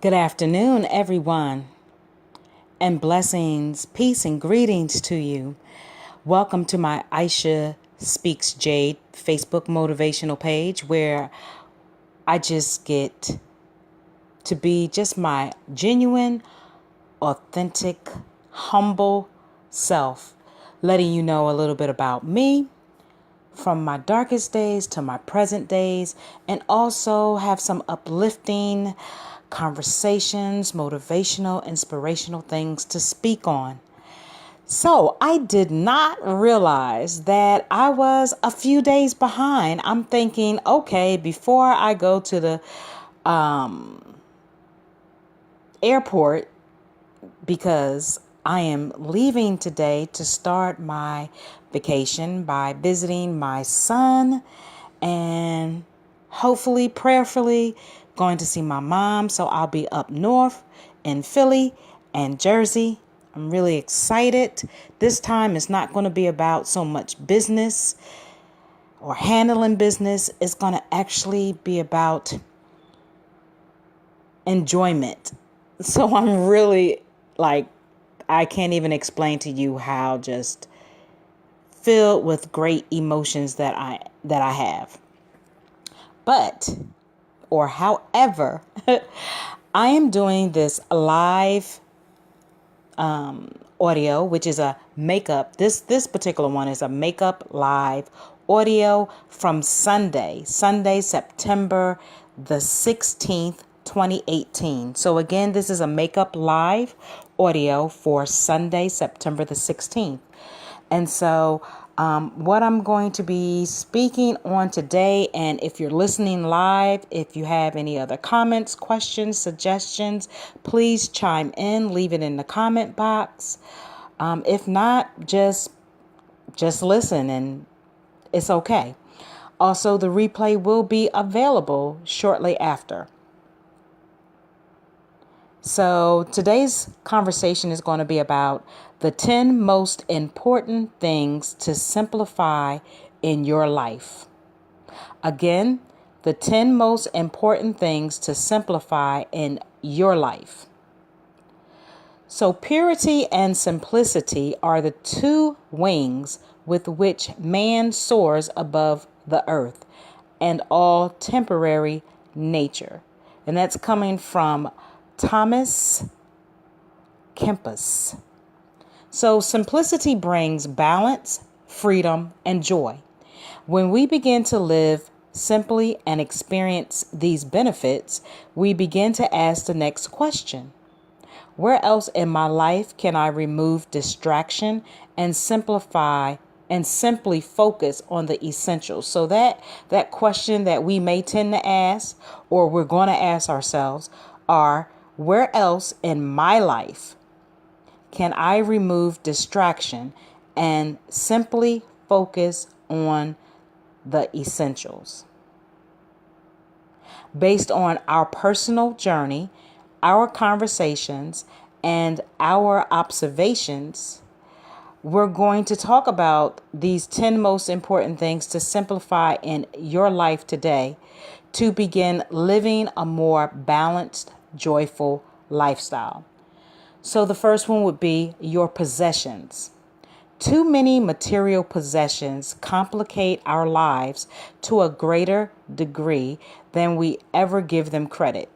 Good afternoon, everyone, and blessings, peace, and greetings to you. Welcome to my Aisha Speaks Jade Facebook motivational page where I just get to be just my genuine, authentic, humble self, letting you know a little bit about me from my darkest days to my present days, and also have some uplifting conversations, motivational, inspirational things to speak on. So I did not realize that I was a few days behind. I'm thinking, okay, before I go to the airport, because I am leaving today to start my vacation by visiting my son and hopefully, prayerfully, going to see my mom. So I'll be up north in Philly and Jersey. I'm really excited. This time it's not going to be about so much business or handling business. It's going to actually be about enjoyment. So I'm really like, I can't even explain to you how just filled with great emotions that I have. But or however, I am doing this live audio, which is a makeup. This particular one is a makeup live audio from Sunday, September the 16th, 2018. So again, this is a makeup live audio for Sunday, September the 16th. And so what I'm going to be speaking on today, and if you're listening live, if you have any other comments, questions, suggestions, please chime in, leave it in the comment box. If not, just listen and it's okay. Also, the replay will be available shortly after. So today's conversation is going to be about the 10 most important things to simplify in your life. Again, the 10 most important things to simplify in your life. So purity and simplicity are the two wings with which man soars above the earth and all temporary nature. And that's coming from Thomas Kempis. So simplicity brings balance, freedom, and joy. When we begin to live simply and experience these benefits, we begin to ask the next question. Where else in my life can I remove distraction and simplify and simply focus on the essentials? So that question that we may tend to ask, or we're going to ask ourselves, are where else in my life can I remove distraction and simply focus on the essentials? Based on our personal journey, our conversations, and our observations, we're going to talk about these 10 most important things to simplify in your life today to begin living a more balanced, joyful lifestyle. So the first one would be your possessions. Too many material possessions complicate our lives to a greater degree than we ever give them credit.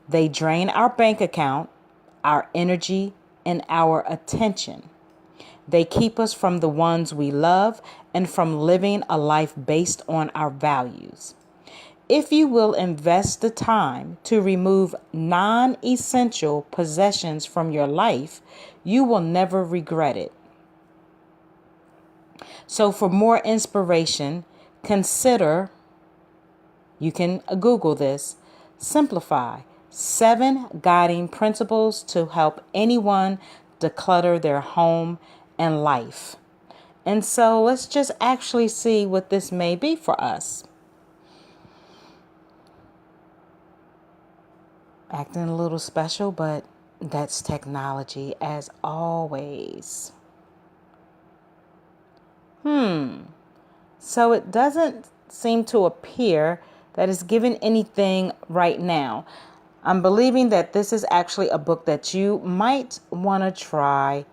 They drain our bank account, our energy, and our attention. They keep us from the ones we love and from living a life based on our values. If you will invest the time to remove non-essential possessions from your life, you will never regret it. So for more inspiration, consider, you can Google this, Simplify, 7 guiding principles to help anyone declutter their home and life. And so let's just actually see what this may be for us. Acting a little special, but that's technology as always. So it doesn't seem to appear that it's given anything right now. I'm believing that this is actually a book that you might want to try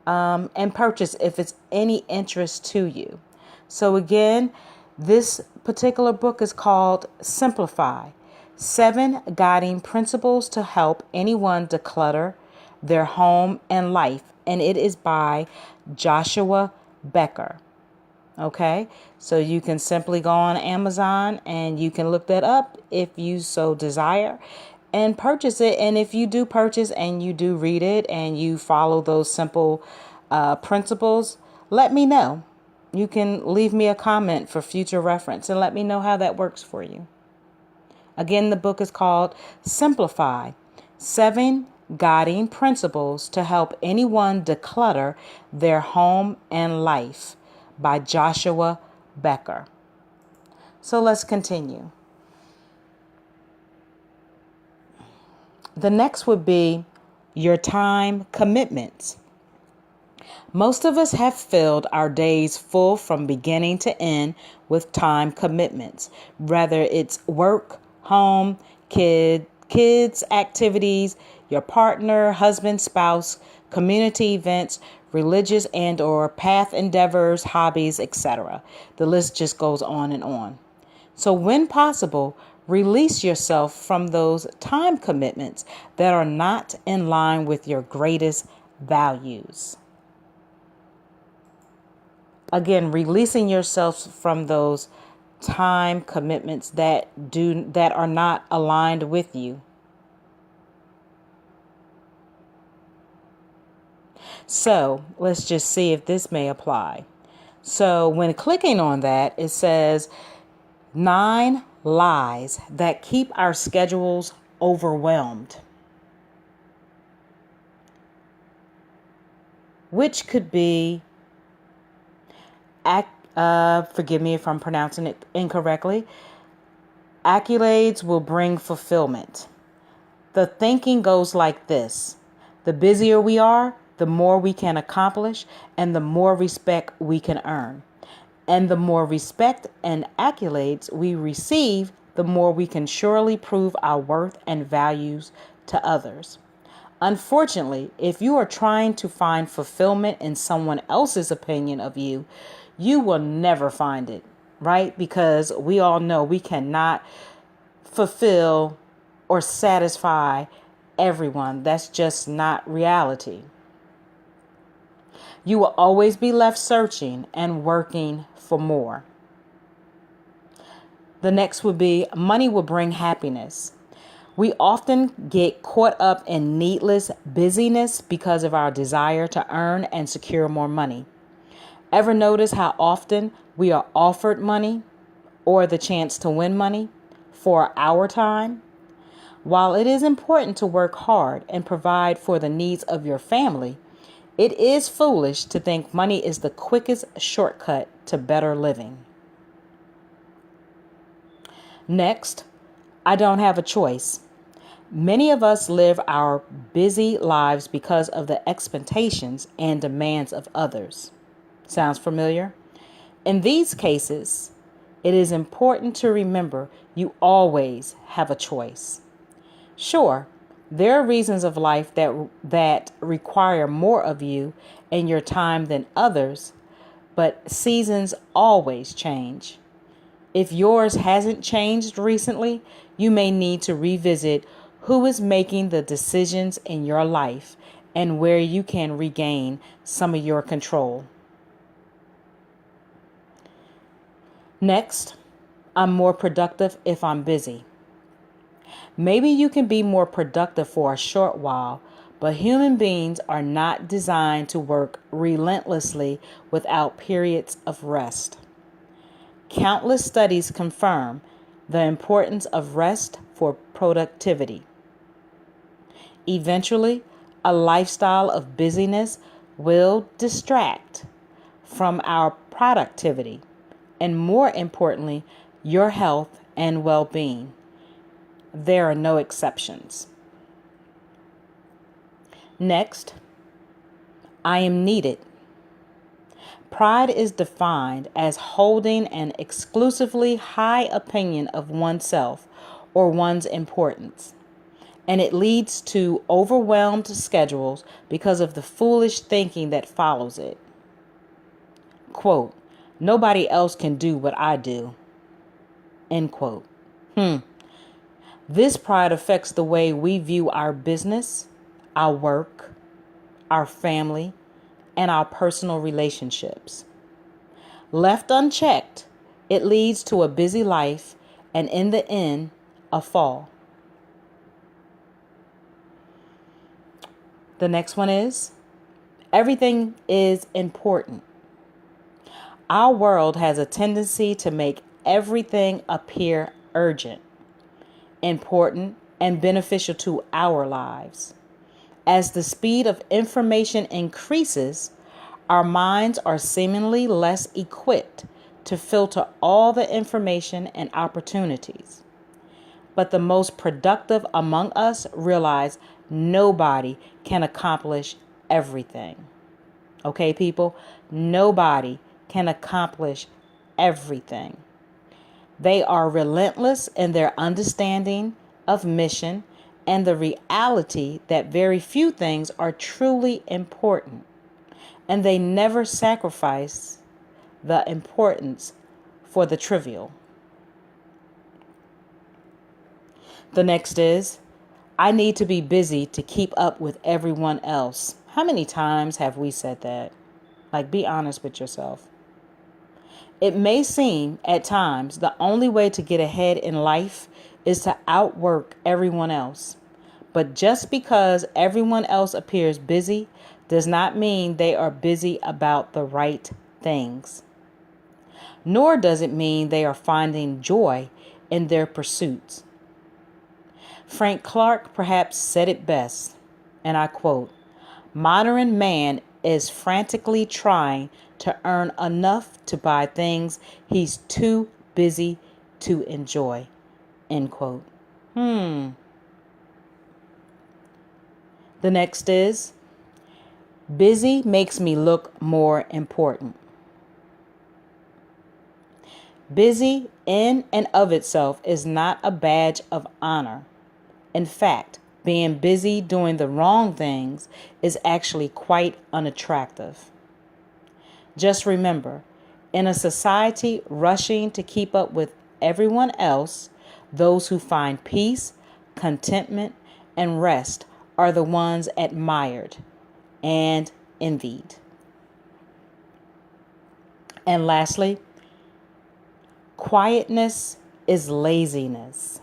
and purchase if it's any interest to you. So again, this particular book is called Simplify: 7 Guiding Principles to Help Anyone Declutter Their Home and Life. And it is by Joshua Becker. Okay, so you can simply go on Amazon and you can look that up if you so desire and purchase it. And if you do purchase and you do read it and you follow those simple principles, let me know. You can leave me a comment for future reference and let me know how that works for you. Again, the book is called Simplify: 7 Guiding Principles to Help Anyone Declutter Their Home and Life by Joshua Becker. So let's continue. The next would be your time commitments. Most of us have filled our days full from beginning to end with time commitments, whether it's work, home, kids, activities, your partner, husband, spouse, community events, religious and or path endeavors, hobbies, etc. The list just goes on and on. So when possible, release yourself from those time commitments that are not in line with your greatest values. Again, releasing yourself from those time commitments that are not aligned with you. So let's just see if this may apply. So when clicking on that, it says 9 lies that keep our schedules overwhelmed, which could be, forgive me if I'm pronouncing it incorrectly, accolades will bring fulfillment. The thinking goes like this: the busier we are, the more we can accomplish and the more respect we can earn. And the more respect and accolades we receive, the more we can surely prove our worth and values to others. Unfortunately, if you are trying to find fulfillment in someone else's opinion of you, you will never find it, right? Because we all know we cannot fulfill or satisfy everyone. That's just not reality. You will always be left searching and working for more. The next would be money will bring happiness. We often get caught up in needless busyness because of our desire to earn and secure more money. Ever notice how often we are offered money or the chance to win money for our time? While it is important to work hard and provide for the needs of your family, it is foolish to think money is the quickest shortcut to better living. Next, I don't have a choice. Many of us live our busy lives because of the expectations and demands of others. Sounds familiar? In these cases, it is important to remember you always have a choice. Sure, there are reasons of life that require more of you and your time than others, but seasons always change. If yours hasn't changed recently, you may need to revisit who is making the decisions in your life and where you can regain some of your control. Next, I'm more productive if I'm busy. Maybe you can be more productive for a short while, but human beings are not designed to work relentlessly without periods of rest. Countless studies confirm the importance of rest for productivity. Eventually, a lifestyle of busyness will distract from our productivity and, more importantly, your health and well-being. There are no exceptions. Next, I am needed. Pride is defined as holding an exclusively high opinion of oneself or one's importance. and it leads to overwhelmed schedules because of the foolish thinking that follows it. Quote, nobody else can do what I do. End quote. This pride affects the way we view our business, our work, our family, and our personal relationships. Left unchecked, it leads to a busy life and in the end, a fall. The next one is, everything is important. Our world has a tendency to make everything appear urgent, important, and beneficial to our lives. As the speed of information increases, our minds are seemingly less equipped to filter all the information and opportunities. But the most productive among us realize nobody can accomplish everything. Okay, people? Nobody can accomplish everything. They are relentless in their understanding of mission and the reality that very few things are truly important, and they never sacrifice the importance for the trivial. The next is, I need to be busy to keep up with everyone else. How many times have we said that? Like, be honest with yourself. It may seem at times the only way to get ahead in life is to outwork everyone else. But just because everyone else appears busy does not mean they are busy about the right things. Nor does it mean they are finding joy in their pursuits. Frank Clark perhaps said it best, and I quote, modern man is frantically trying to earn enough to buy things he's too busy to enjoy. End quote. The next is, busy makes me look more important. Busy in and of itself is not a badge of honor. In fact, being busy doing the wrong things is actually quite unattractive. Just remember, in a society rushing to keep up with everyone else, those who find peace, contentment, and rest are the ones admired and envied. And lastly, quietness is laziness.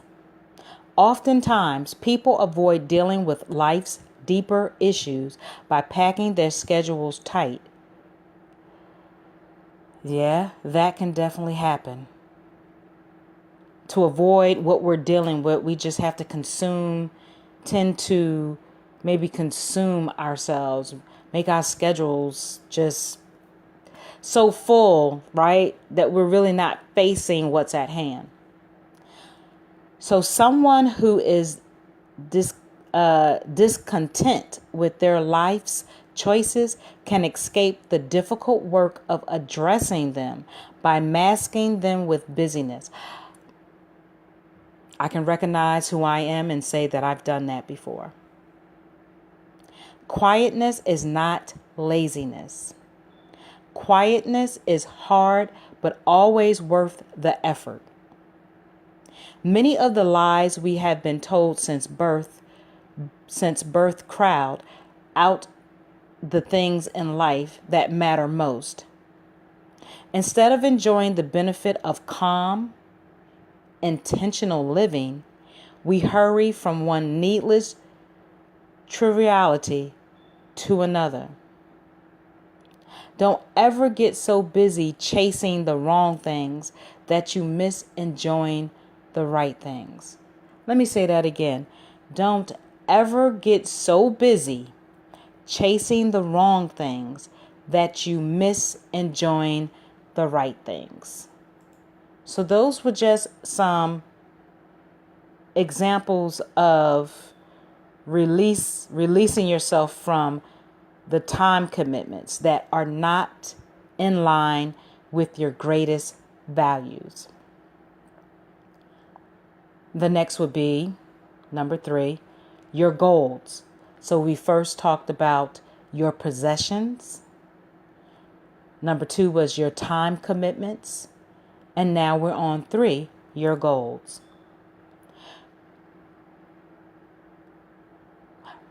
Oftentimes, people avoid dealing with life's deeper issues by packing their schedules tight. Yeah, that can definitely happen. To avoid what we're dealing with, we just have to tend to maybe consume ourselves, make our schedules just so full, right, that we're really not facing what's at hand. So someone who is discontent with their life's choices can escape the difficult work of addressing them by masking them with busyness. I can recognize who I am and say that I've done that before. Quietness is not laziness. Quietness is hard, but always worth the effort. Many of the lies we have been told since birth crowd out the things in life that matter most. Instead of enjoying the benefit of calm, intentional living, we hurry from one needless triviality to another. Don't ever get so busy chasing the wrong things that you miss enjoying the right things. Let me say that again. Don't ever get so busy chasing the wrong things that you miss enjoying the right things. So those were just some examples of releasing yourself from the time commitments that are not in line with your greatest values. The next would be number 3, your goals. So we first talked about your possessions. Number 2 was your time commitments. And now we're on 3, your goals.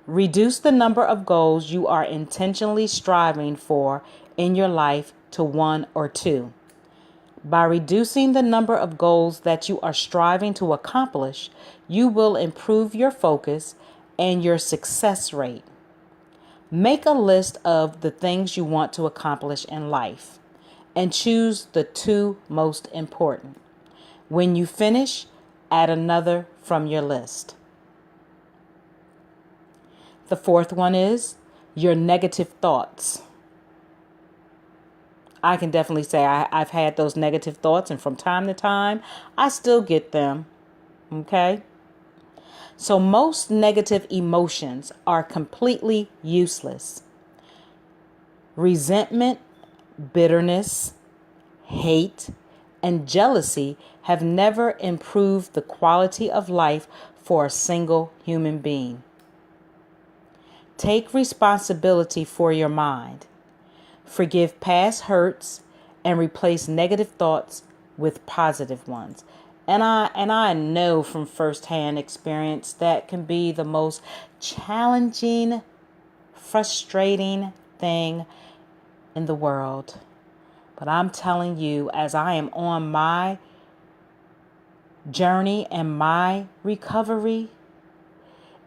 Reduce the number of goals you are intentionally striving for in your life to 1 or 2. By reducing the number of goals that you are striving to accomplish, you will improve your focus and your success rate. Make a list of the things you want to accomplish in life and choose the 2 most important. When you finish, add another from your list. The 4th one is your negative thoughts. I can definitely say I've had those negative thoughts, and from time to time, I still get them. Okay? So most negative emotions are completely useless. Resentment, bitterness, hate, and jealousy have never improved the quality of life for a single human being. Take responsibility for your mind. Forgive past hurts and replace negative thoughts with positive ones. And I know from firsthand experience that can be the most challenging, frustrating thing in the world. But I'm telling you, as I am on my journey and my recovery,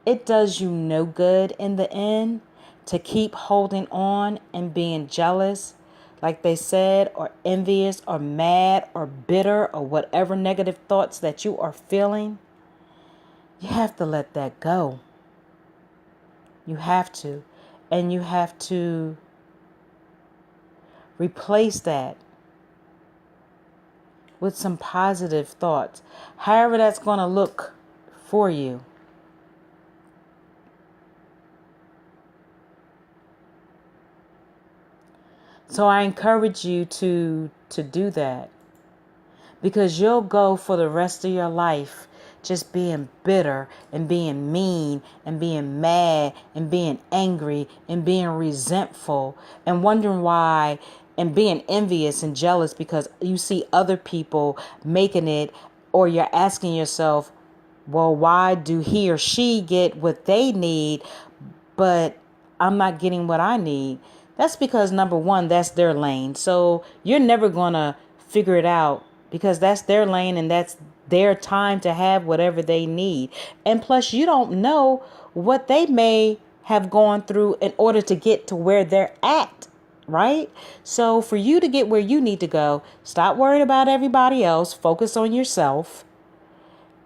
it does you no good in the end to keep holding on and being jealous, like they said, or envious or mad or bitter or whatever negative thoughts that you are feeling. You have to let that go. You have to. And you have to replace that with some positive thoughts, however that's going to look for you. So I encourage you to do that, because you'll go for the rest of your life just being bitter and being mean and being mad and being angry and being resentful and wondering why, and being envious and jealous because you see other people making it, or you're asking yourself, well, why do he or she get what they need, but I'm not getting what I need? That's because, number 1, that's their lane. So you're never going to figure it out, because that's their lane and that's their time to have whatever they need. And plus, you don't know what they may have gone through in order to get to where they're at, right? So for you to get where you need to go, stop worrying about everybody else, focus on yourself,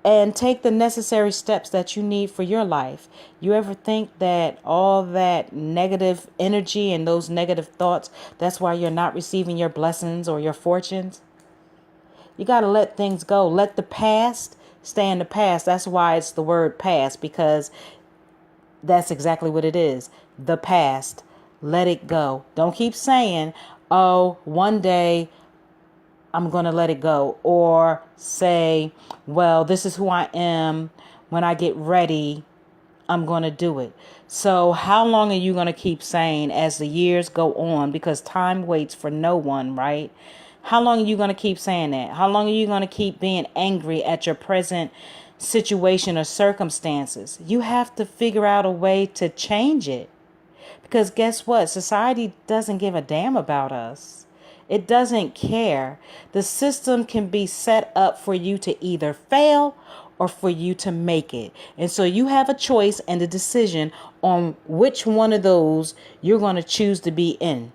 and take the necessary steps that you need for your life. You ever think that all that negative energy and those negative thoughts, that's why you're not receiving your blessings or your fortunes? You got to let things go. Let the past stay in the past. That's why it's the word past, because that's exactly what it is. The past. Let it go. Don't keep saying, oh, one day I'm going to let it go. Or say, well, this is who I am. When I get ready, I'm going to do it. So how long are you going to keep saying as the years go on? Because time waits for no one, right? How long are you going to keep saying that? How long are you going to keep being angry at your present situation or circumstances? You have to figure out a way to change it. Because guess what? Society doesn't give a damn about us. It doesn't care. The system can be set up for you to either fail or for you to make it. And so you have a choice and a decision on which one of those you're going to choose to be in.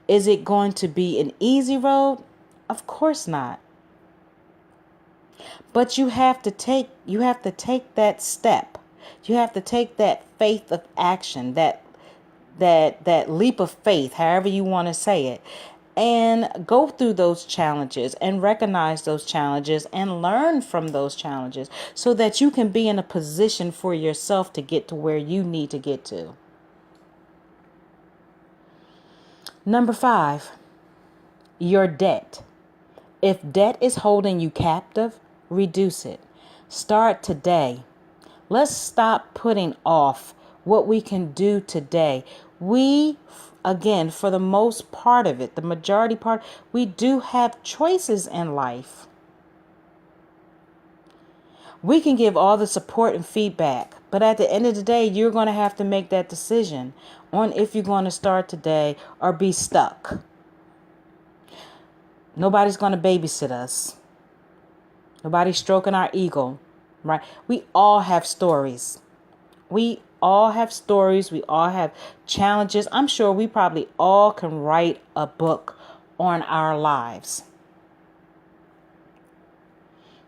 Is it going to be an easy road? Of course not. But you have to take that step. You have to take that faith of action, that leap of faith, however you want to say it, and go through those challenges and recognize those challenges and learn from those challenges so that you can be in a position for yourself to get to where you need to get to. Number 5, your debt. If debt is holding you captive, reduce it. Start today. Let's stop putting off what we can do today. We, again, for the most part of it, the majority part, we do have choices in life. We can give all the support and feedback, but at the end of the day, you're going to have to make that decision on if you're going to start today or be stuck. Nobody's going to babysit us. Nobody's stroking our ego, right? We all have stories. We all have stories. We all have challenges. I'm sure we probably all can write a book on our lives.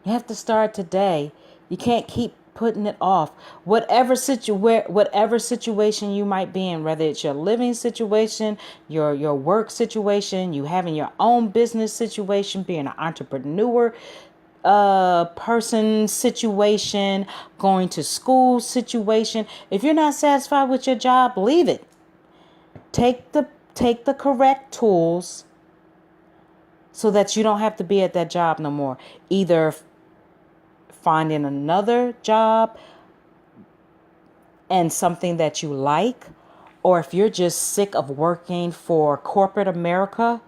You have to start today. You can't keep putting it off. Whatever situation you might be in, whether it's your living situation, your work situation, you having your own business situation, being an entrepreneur, person situation, going to school situation. If you're not satisfied with your job, leave it. Take the correct tools so that you don't have to be at that job no more. Either finding another job and something that you like, or if you're just sick of working for corporate America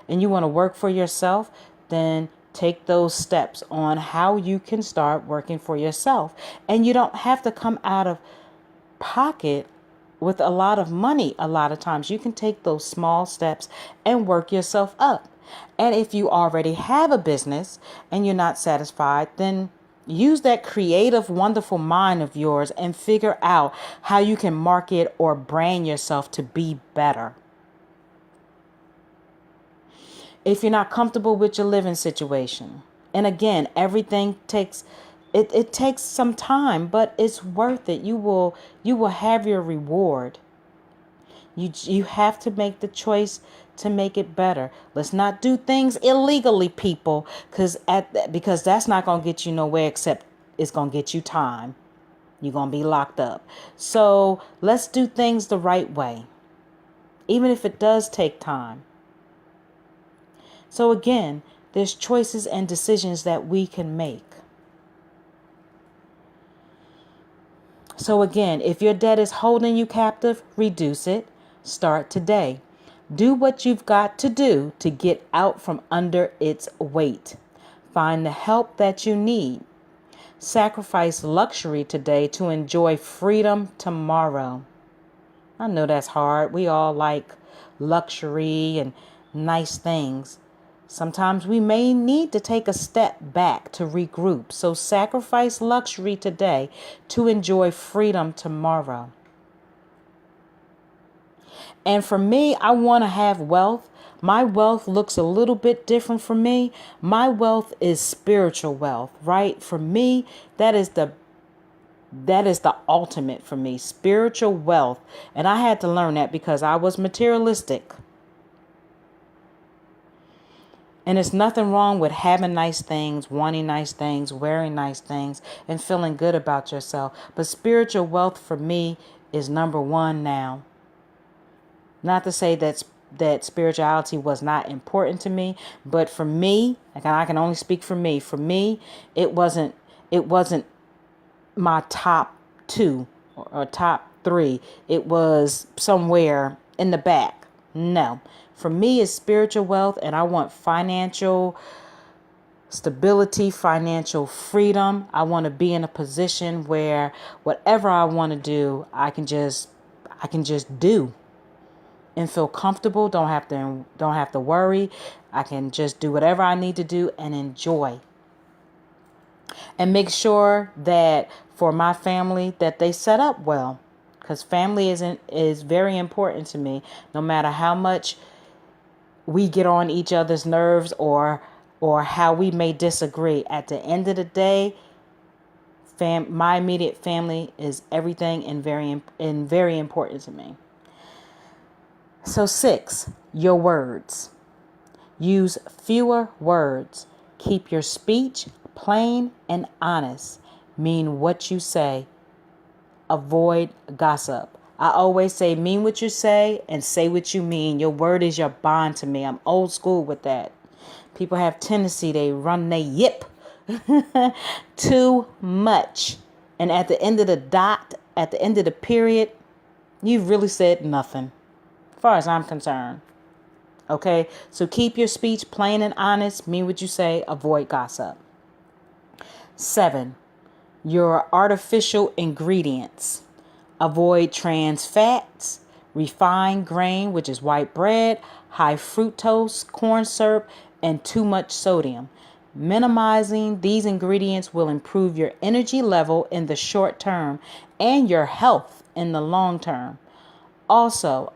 and you want to work for yourself, then take those steps on how you can start working for yourself. And you don't have to come out of pocket with a lot of money. A lot of times you can take those small steps and work yourself up. And if you already have a business and you're not satisfied, then use that creative, wonderful mind of yours and figure out how you can market or brand yourself to be better. If you're not comfortable with your living situation, and again, everything takes it takes some time, but it's worth it. You will have your reward. You have to make the choice to make it better. Let's not do things illegally, people, because that's not going to get you nowhere, except it's going to get you time. You're going to be locked up. So let's do things the right way, even if it does take time. So again, there's choices and decisions that we can make. So again, if your debt is holding you captive, reduce it. Start today. Do what you've got to do to get out from under its weight. Find the help that you need. Sacrifice luxury today to enjoy freedom tomorrow. I know that's hard. We all like luxury and nice things. Sometimes we may need to take a step back to regroup. So sacrifice luxury today to enjoy freedom tomorrow. And for me, I want to have wealth. My wealth looks a little bit different for me. My wealth is spiritual wealth, right? For me, that is the ultimate for me, spiritual wealth. And I had to learn that because I was materialistic. And there's nothing wrong with having nice things, wanting nice things, wearing nice things, and feeling good about yourself. But spiritual wealth for me is number one now. Not to say that spirituality was not important to me, but for me, like I can only speak for me. For me, it wasn't my top two or top three. It was somewhere in the back. No. For me, it's spiritual wealth, and I want financial stability, financial freedom. I want to be in a position where whatever I want to do, I can just do and feel comfortable. Don't have to worry. I can just do whatever I need to do and enjoy. And make sure that for my family that they set up well, because family is very important to me. No matter how much we get on each other's nerves or how we may disagree, at the end of the day, my immediate family is everything and very important to me. So 6, your words. Use fewer words. Keep your speech plain and honest. Mean what you say. Avoid gossip. I always say, mean what you say and say what you mean. Your word is your bond to me. I'm old school with that. People have tendency, they run their yip too much. And at the end of the dot, at the end of the period, you've really said nothing, as far as I'm concerned. Okay, so keep your speech plain and honest. Mean what you say. Avoid gossip. 7. Your artificial ingredients. Avoid trans fats, refined grain, which is white bread, high fructose, corn syrup, and too much sodium. Minimizing these ingredients will improve your energy level in the short term and your health in the long term. Also,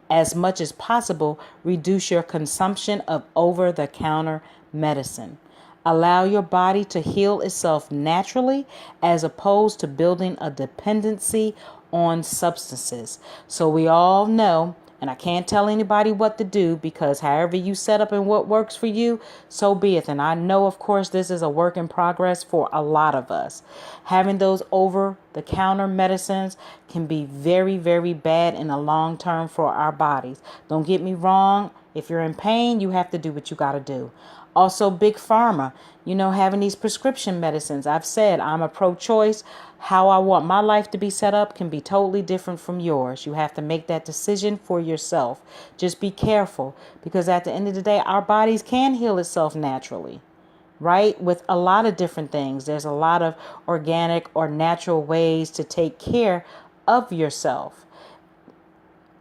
as much as possible, reduce your consumption of over-the-counter medicine. Allow your body to heal itself naturally as opposed to building a dependency on substances. So we all know, and I can't tell anybody what to do, because however you set up and what works for you, so be it. And I know, of course, this is a work in progress for a lot of us. Having those over-the-counter medicines can be very, very bad in the long term for our bodies. Don't get me wrong. If you're in pain, you have to do what you got to do. Also, big pharma, having these prescription medicines. I've said I'm a pro-choice. How I want my life to be set up can be totally different from yours. You have to make that decision for yourself. Just be careful, because at the end of the day, our bodies can heal itself naturally, right? With a lot of different things. There's a lot of organic or natural ways to take care of yourself.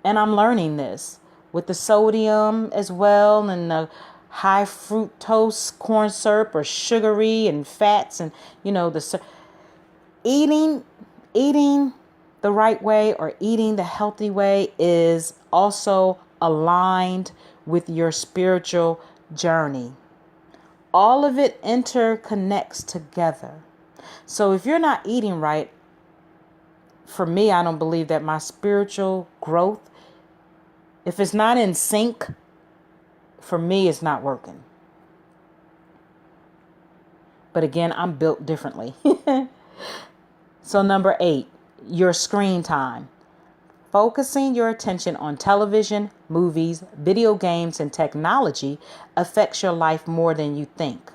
And I'm learning this with the sodium as well, and the high fructose corn syrup, or sugary and fats, and eating the right way, or eating the healthy way, is also aligned with your spiritual journey. All of it interconnects together. So if you're not eating right, for me, I don't believe that my spiritual growth, if it's not in sync, for me, it's not working. But again, I'm built differently. So 8, your screen time. Focusing your attention on television, movies, video games, and technology affects your life more than you think.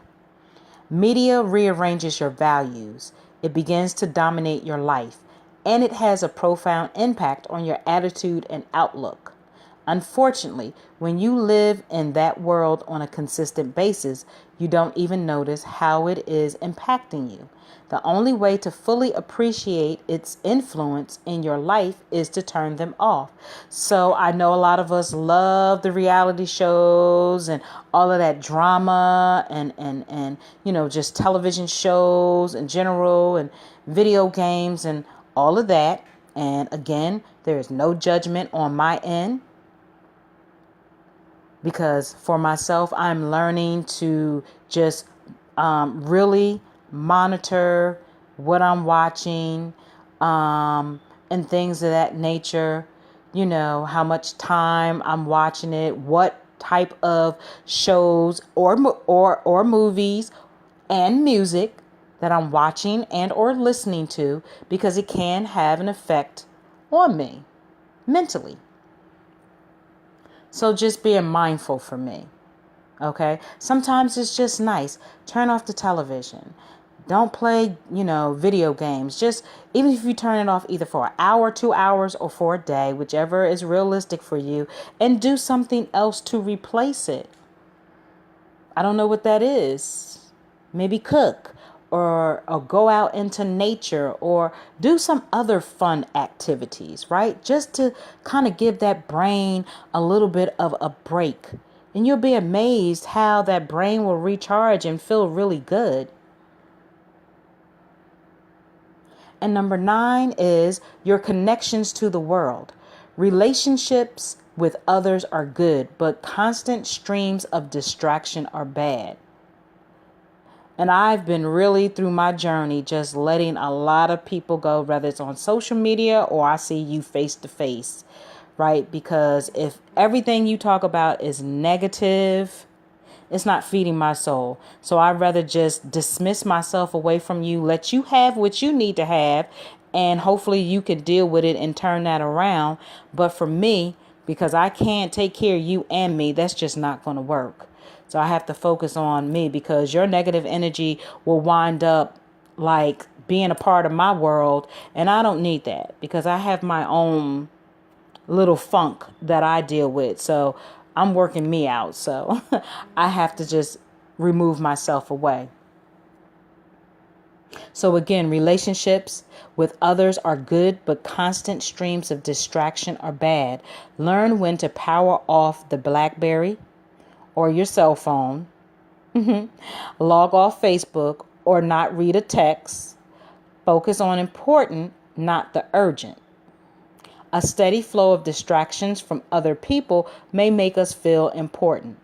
Media rearranges your values. It begins to dominate your life, and it has a profound impact on your attitude and outlook. Unfortunately, when you live in that world on a consistent basis, you don't even notice how it is impacting you. The only way to fully appreciate its influence in your life is to turn them off. So I know a lot of us love the reality shows and all of that drama and just television shows in general, and video games and all of that. And again, there is no judgment on my end, because for myself, I'm learning to just really monitor what I'm watching, and things of that nature. How much time I'm watching it, what type of shows or movies and music that I'm watching and or listening to, because it can have an effect on me mentally. So just being mindful for me. Okay. Sometimes it's just nice. Turn off the television. Don't play, video games. Just, even if you turn it off either for an hour, 2 hours, or for a day, whichever is realistic for you, and do something else to replace it. I don't know what that is. Maybe cook, or go out into nature, or do some other fun activities, right? Just to kind of give that brain a little bit of a break. And you'll be amazed how that brain will recharge and feel really good. And 9 is your connections to the world. Relationships with others are good, but constant streams of distraction are bad. And I've been really through my journey just letting a lot of people go, whether it's on social media or I see you face to face, right? Because if everything you talk about is negative, it's not feeding my soul. So I'd rather just dismiss myself away from you, let you have what you need to have, and hopefully you can deal with it and turn that around. But for me, because I can't take care of you and me, that's just not going to work. So I have to focus on me, because your negative energy will wind up like being a part of my world. And I don't need that because I have my own little funk that I deal with. So I'm working me out. So I have to just remove myself away. So again, relationships with others are good, but constant streams of distraction are bad. Learn when to power off the BlackBerry or your cell phone, log off Facebook or not read a text. Focus on important, not the urgent. A steady flow of distractions from other people may make us feel important,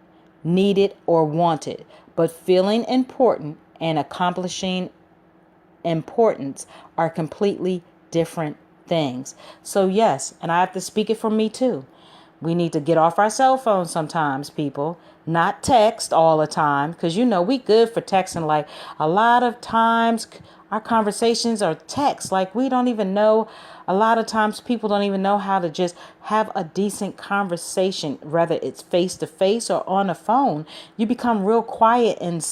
needed, or wanted, but feeling important and accomplishing importance are completely different things. So yes, and I have to speak it for me too. We need to get off our cell phones sometimes, people. Not text all the time, because we good for texting. Like a lot of times our conversations are text. Like we don't even know. A lot of times people don't even know how to just have a decent conversation, whether it's face to face or on a phone. You become real quiet and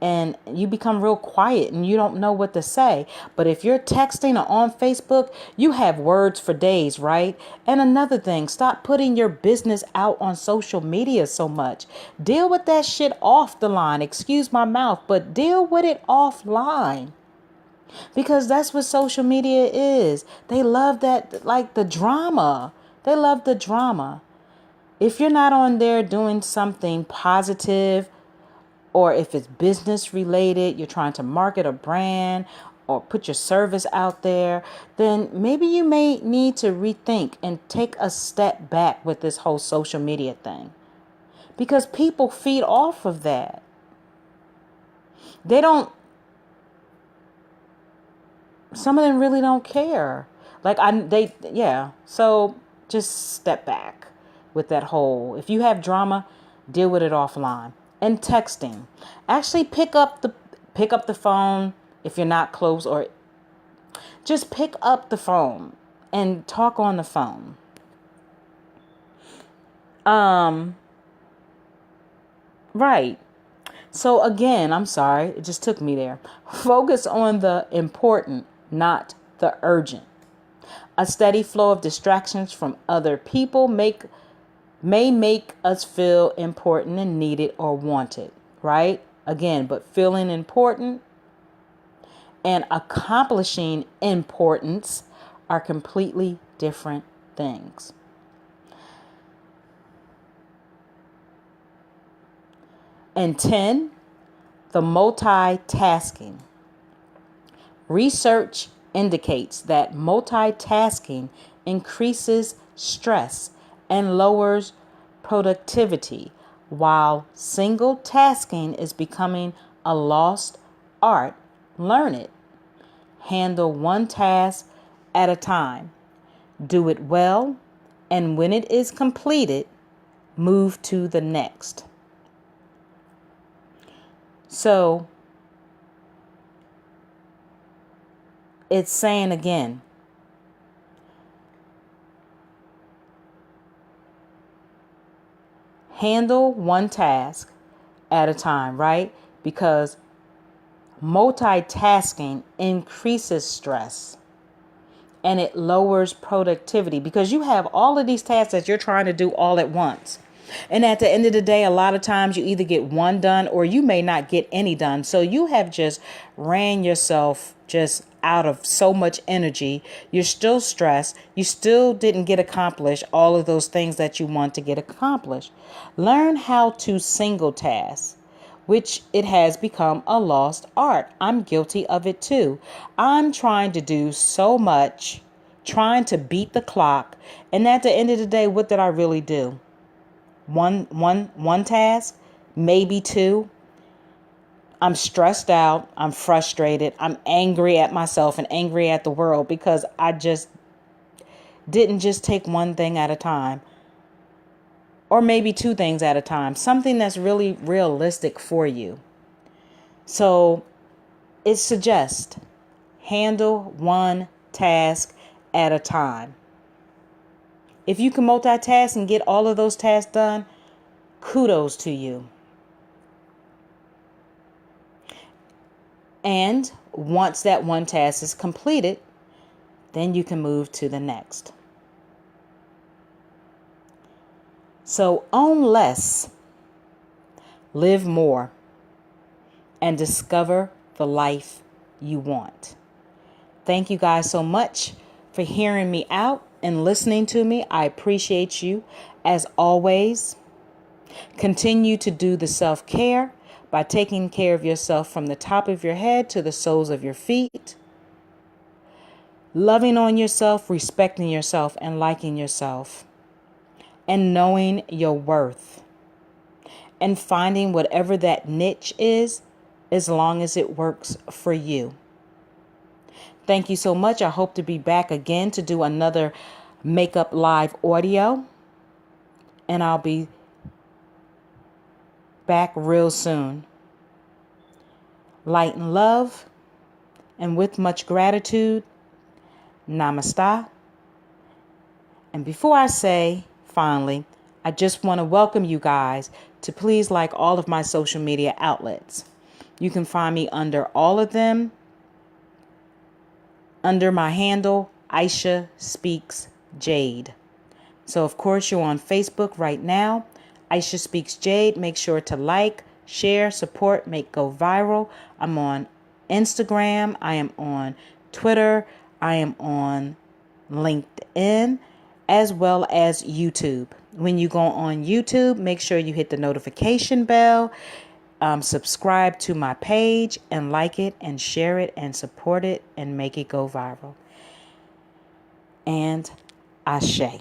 you don't know what to say. But if you're texting or on Facebook, you have words for days, right? And another thing, stop putting your business out on social media so much. Deal with that shit off the line. Excuse my mouth, but deal with it offline. Because that's what social media is. They love that, like the drama. They love the drama. If you're not on there doing something positive, or if it's business related, you're trying to market a brand or put your service out there, then maybe you may need to rethink and take a step back with this whole social media thing. Because people feed off of that. Some of them really don't care. So just step back with that whole, if you have drama, deal with it offline. And texting. Actually pick up the phone if you're not close, or just pick up the phone and talk on the phone. Right. So again, I'm sorry, it just took me there. Focus on the important, not the urgent. A steady flow of distractions from other people may make us feel important and needed or wanted, right? Again, but feeling important and accomplishing importance are completely different things. And 10, the multitasking. Research indicates that multitasking increases stress and lowers productivity, while single tasking is becoming a lost art. Learn it. Handle one task at a time. Do it well, and when it is completed, move to the next. So it's saying again, handle one task at a time, right? Because multitasking increases stress and it lowers productivity, because you have all of these tasks that you're trying to do all at once. And at the end of the day, a lot of times you either get one done or you may not get any done. So you have just ran yourself just out of so much energy. You're still stressed. You still didn't get accomplished all of those things that you want to get accomplished. Learn how to single task, which it has become a lost art. I'm guilty of it too. I'm trying to do so much, trying to beat the clock. And at the end of the day, what did I really do? One task, maybe two. I'm stressed out. I'm frustrated. I'm angry at myself and angry at the world because I just didn't just take one thing at a time, or maybe two things at a time, something that's really realistic for you. So it suggests handle one task at a time. If you can multitask and get all of those tasks done, kudos to you. And once that one task is completed, then you can move to the next. So own less, live more, and discover the life you want. Thank you guys so much for hearing me out and listening to me. I appreciate you. As always, continue to do the self-care by taking care of yourself from the top of your head to the soles of your feet. Loving on yourself, respecting yourself, and liking yourself. And knowing your worth. And finding whatever that niche is, as long as it works for you. Thank you so much. I hope to be back again to do another Makeup Live audio. And I'll be back real soon. Light and love. And with much gratitude. Namaste. And before I say, finally, I just want to welcome you guys to please like all of my social media outlets. You can find me under all of them. Under my handle, Aisha Speaks Jade. So, of course, you're on Facebook right now. Aisha Speaks Jade. Make sure to like, share, support, make go viral. I'm on Instagram. I am on Twitter. I am on LinkedIn, as well as YouTube. When you go on YouTube, make sure you hit the notification bell. Subscribe to my page and like it and share it and support it and make it go viral. And Ashe.